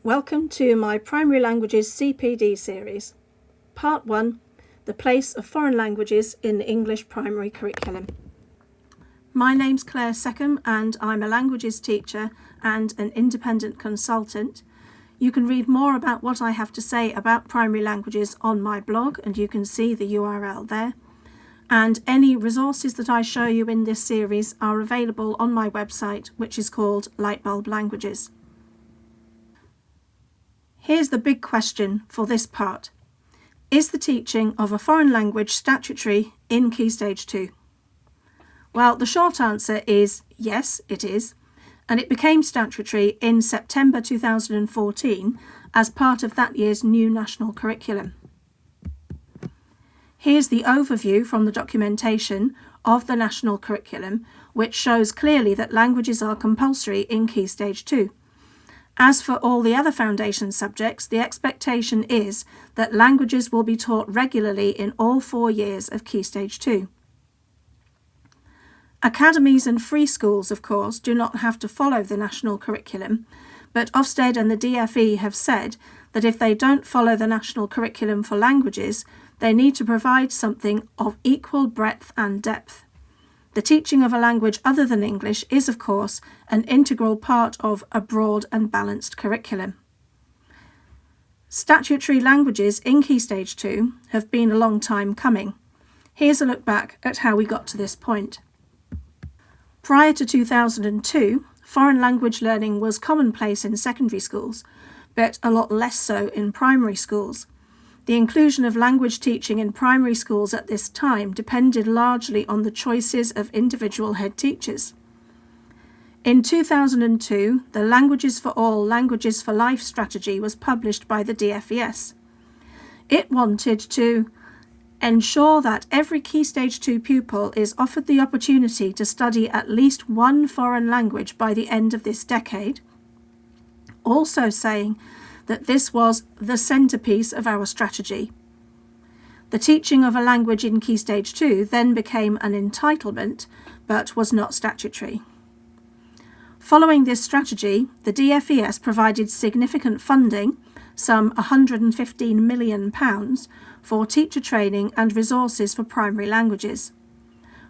Welcome to my Primary Languages CPD Series. Part 1, The Place of Foreign Languages in the English Primary Curriculum. My name's Claire Seckham and I'm a languages teacher and an independent consultant. You can read more about what I have to say about primary languages on my blog, and you can see the URL there. And any resources that I show you in this series are available on my website, which is called Lightbulb Languages. Here's the big question for this part. Is the teaching of a foreign language statutory in Key Stage 2? Well, the short answer is yes, it is, and it became statutory in September 2014 as part of that year's new national curriculum. Here's the overview from the documentation of the national curriculum, which shows clearly that languages are compulsory in Key Stage 2. As for all the other foundation subjects, the expectation is that languages will be taught regularly in all 4 years of Key Stage 2. Academies and free schools, of course, do not have to follow the national curriculum, but Ofsted and the DFE have said that if they don't follow the national curriculum for languages, they need to provide something of equal breadth and depth. The teaching of a language other than English is, of course, an integral part of a broad and balanced curriculum. Statutory languages in Key Stage 2 have been a long time coming. Here's a look back at how we got to this point. Prior to 2002, foreign language learning was commonplace in secondary schools, but a lot less so in primary schools. The inclusion of language teaching in primary schools at this time depended largely on the choices of individual head teachers. In 2002, the Languages for All, Languages for Life strategy was published by the DFES. It wanted to ensure that every Key Stage 2 pupil is offered the opportunity to study at least one foreign language by the end of this decade, also saying that this was the centrepiece of our strategy. The teaching of a language in Key Stage 2 then became an entitlement, but was not statutory. Following this strategy, the DFES provided significant funding, some £115 million, for teacher training and resources for primary languages.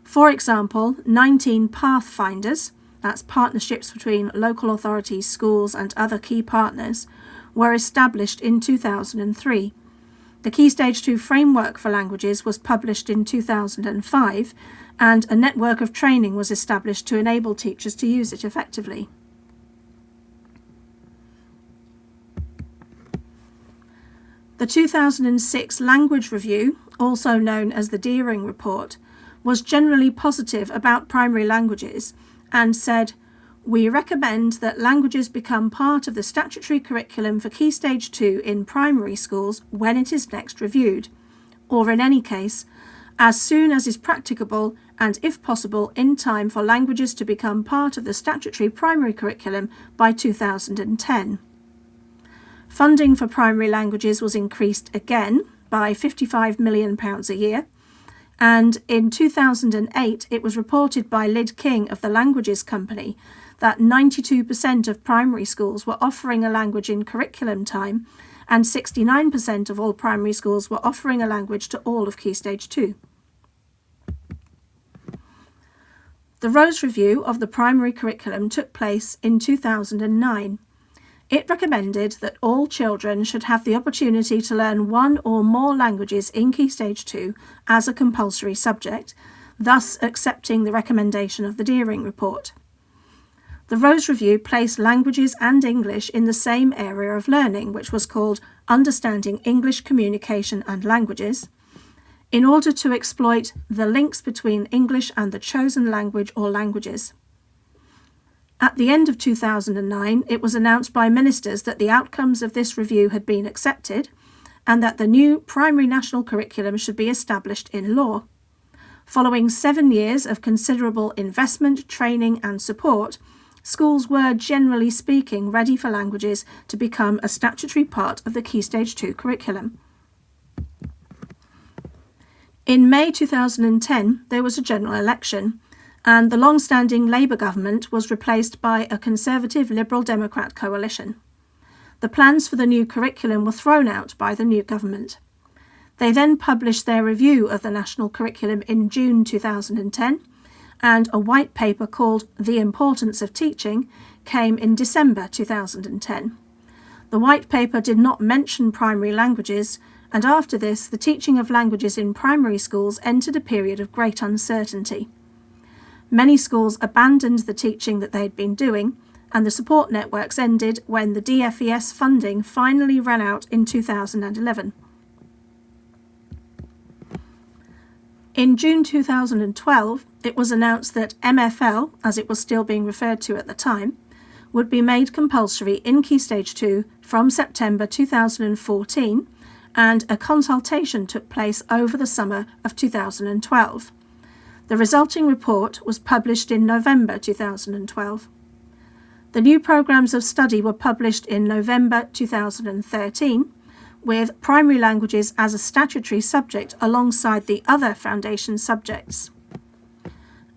For example, 19 Pathfinders, that's partnerships between local authorities, schools and other key partners, were established in 2003. The Key Stage 2 framework for languages was published in 2005, and a network of training was established to enable teachers to use it effectively. The 2006 Language Review, also known as the Deering Report, was generally positive about primary languages and said, "We recommend that languages become part of the statutory curriculum for Key Stage 2 in primary schools when it is next reviewed, or in any case, as soon as is practicable and if possible in time for languages to become part of the statutory primary curriculum by 2010. Funding for primary languages was increased again by £55 million a year, and in 2008 it was reported by Lyd King of the Languages Company that 92% of primary schools were offering a language in curriculum time, and 69% of all primary schools were offering a language to all of Key Stage 2. The Rose Review of the primary curriculum took place in 2009. It recommended that all children should have the opportunity to learn one or more languages in Key Stage 2 as a compulsory subject, thus accepting the recommendation of the Deering Report. The Rose Review placed languages and English in the same area of learning, which was called Understanding English Communication and Languages, in order to exploit the links between English and the chosen language or languages. At the end of 2009, it was announced by ministers that the outcomes of this review had been accepted and that the new primary national curriculum should be established in law. Following 7 years of considerable investment, training and support, schools were, generally speaking, ready for languages to become a statutory part of the Key Stage 2 curriculum. In May 2010, there was a general election, and the long-standing Labour government was replaced by a Conservative Liberal Democrat coalition. the plans for the new curriculum were thrown out by the new government. They then published their review of the national curriculum in June 2010, and a white paper called The Importance of Teaching came in December 2010. The white paper did not mention primary languages, and after this, the teaching of languages in primary schools entered a period of great uncertainty. Many schools abandoned the teaching that they had been doing, and the support networks ended when the DFES funding finally ran out in 2011. In June 2012, it was announced that MFL, as it was still being referred to at the time, would be made compulsory in Key Stage 2 from September 2014, and a consultation took place over the summer of 2012. The resulting report was published in November 2012. The new programmes of study were published in November 2013, with primary languages as a statutory subject alongside the other foundation subjects.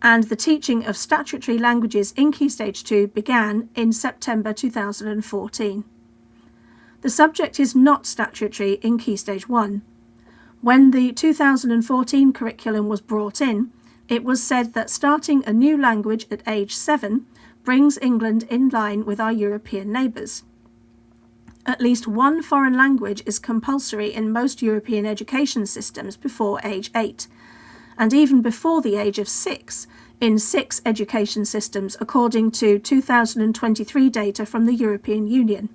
And the teaching of statutory languages in Key Stage 2 began in September 2014. The subject is not statutory in Key Stage 1. When the 2014 curriculum was brought in, it was said that starting a new language at age 7 brings England in line with our European neighbours. At least one foreign language is compulsory in most European education systems before age 8, and even before the age of 6 in 6 education systems according to 2023 data from the European Union.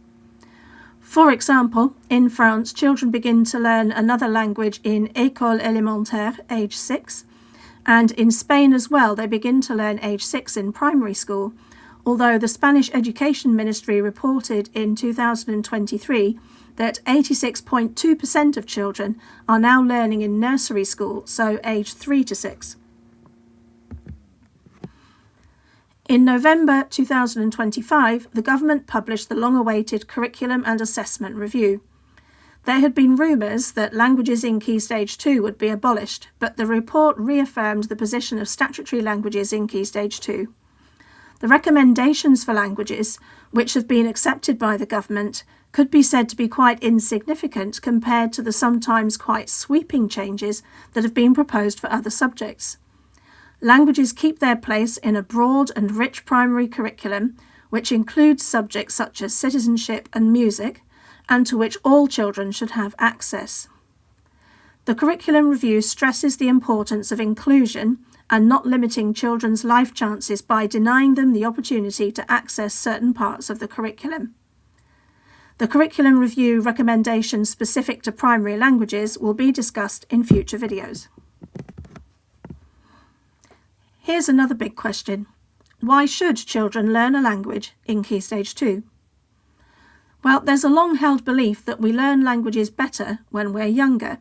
For example, in France, children begin to learn another language in École élémentaire, age 6, and in Spain as well they begin to learn age 6 in primary school, although the Spanish Education Ministry reported in 2023 that 86.2% of children are now learning in nursery school, so age 3 to 6. In November 2025, the government published the long-awaited Curriculum and Assessment Review. There had been rumours that languages in Key Stage 2 would be abolished, but the report reaffirmed the position of statutory languages in Key Stage 2. The recommendations for languages, which have been accepted by the government, could be said to be quite insignificant compared to the sometimes quite sweeping changes that have been proposed for other subjects. Languages keep their place in a broad and rich primary curriculum, which includes subjects such as citizenship and music, and to which all children should have access. The curriculum review stresses the importance of inclusion and not limiting children's life chances by denying them the opportunity to access certain parts of the curriculum. The curriculum review recommendations specific to primary languages will be discussed in future videos. Here's another big question. Why should children learn a language in Key Stage 2? Well, there's a long-held belief that we learn languages better when we're younger.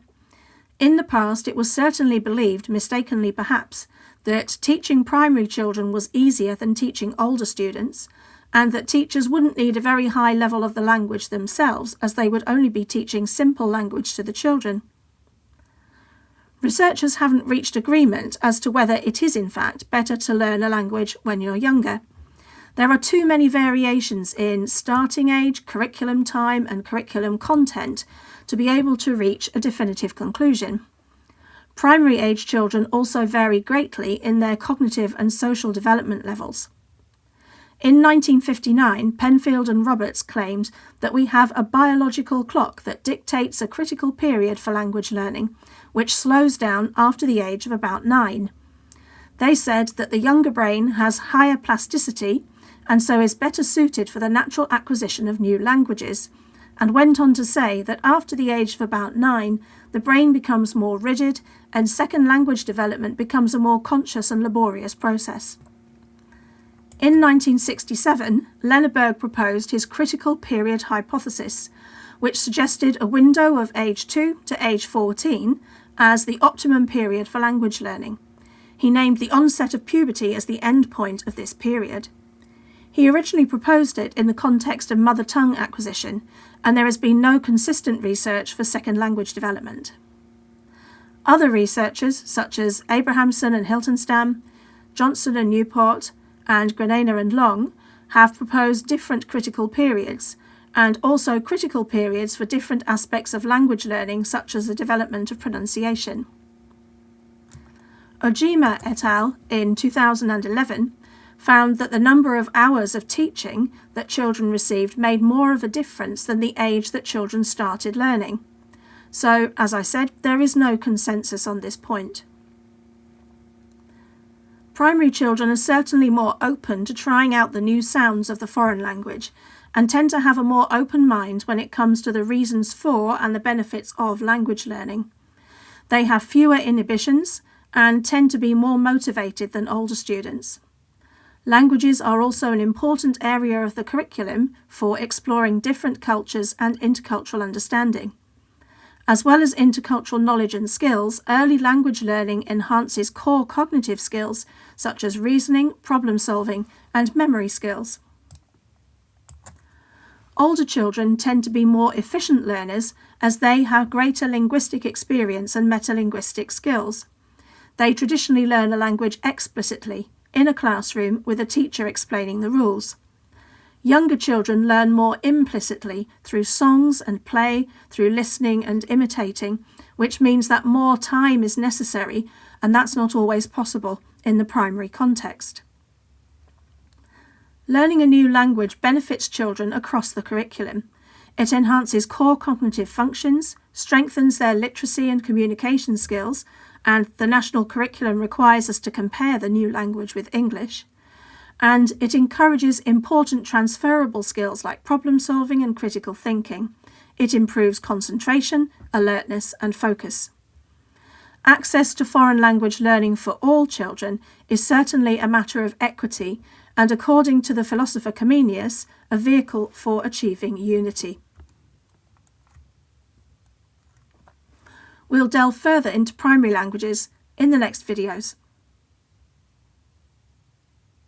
In the past, it was certainly believed, mistakenly perhaps, that teaching primary children was easier than teaching older students, and that teachers wouldn't need a very high level of the language themselves, as they would only be teaching simple language to the children. Researchers haven't reached agreement as to whether it is in fact better to learn a language when you're younger. There are too many variations in starting age, curriculum time, and curriculum content to be able to reach a definitive conclusion. Primary age children also vary greatly in their cognitive and social development levels. In 1959, Penfield and Roberts claimed that we have a biological clock that dictates a critical period for language learning, which slows down after the age of about 9. They said that the younger brain has higher plasticity and so is better suited for the natural acquisition of new languages, and went on to say that after the age of about 9, the brain becomes more rigid and second language development becomes a more conscious and laborious process. In 1967, Lenneberg proposed his critical period hypothesis, which suggested a window of age 2 to age 14 as the optimum period for language learning. He named the onset of puberty as the end point of this period. He originally proposed it in the context of mother tongue acquisition, and there has been no consistent research for second language development. Other researchers, such as Abrahamson and Hiltenstam, Johnson and Newport, and Grenana and Long, have proposed different critical periods, and also critical periods for different aspects of language learning, such as the development of pronunciation. Ojima et al. In 2011 found that the number of hours of teaching that children received made more of a difference than the age that children started learning. So, as I said, there is no consensus on this point. Primary children are certainly more open to trying out the new sounds of the foreign language and tend to have a more open mind when it comes to the reasons for and the benefits of language learning. They have fewer inhibitions and tend to be more motivated than older students. Languages are also an important area of the curriculum for exploring different cultures and intercultural understanding. As well as intercultural knowledge and skills, early language learning enhances core cognitive skills such as reasoning, problem solving, and memory skills. Older children tend to be more efficient learners as they have greater linguistic experience and metalinguistic skills. They traditionally learn a language explicitly, in a classroom with a teacher explaining the rules. Younger children learn more implicitly through songs and play, through listening and imitating, which means that more time is necessary, and that's not always possible in the primary context. Learning a new language benefits children across the curriculum. It enhances core cognitive functions, strengthens their literacy and communication skills, and the national curriculum requires us to compare the new language with English. And it encourages important transferable skills like problem solving and critical thinking. It improves concentration, alertness, and focus. Access to foreign language learning for all children is certainly a matter of equity and, according to the philosopher Comenius, a vehicle for achieving unity. We'll delve further into primary languages in the next videos.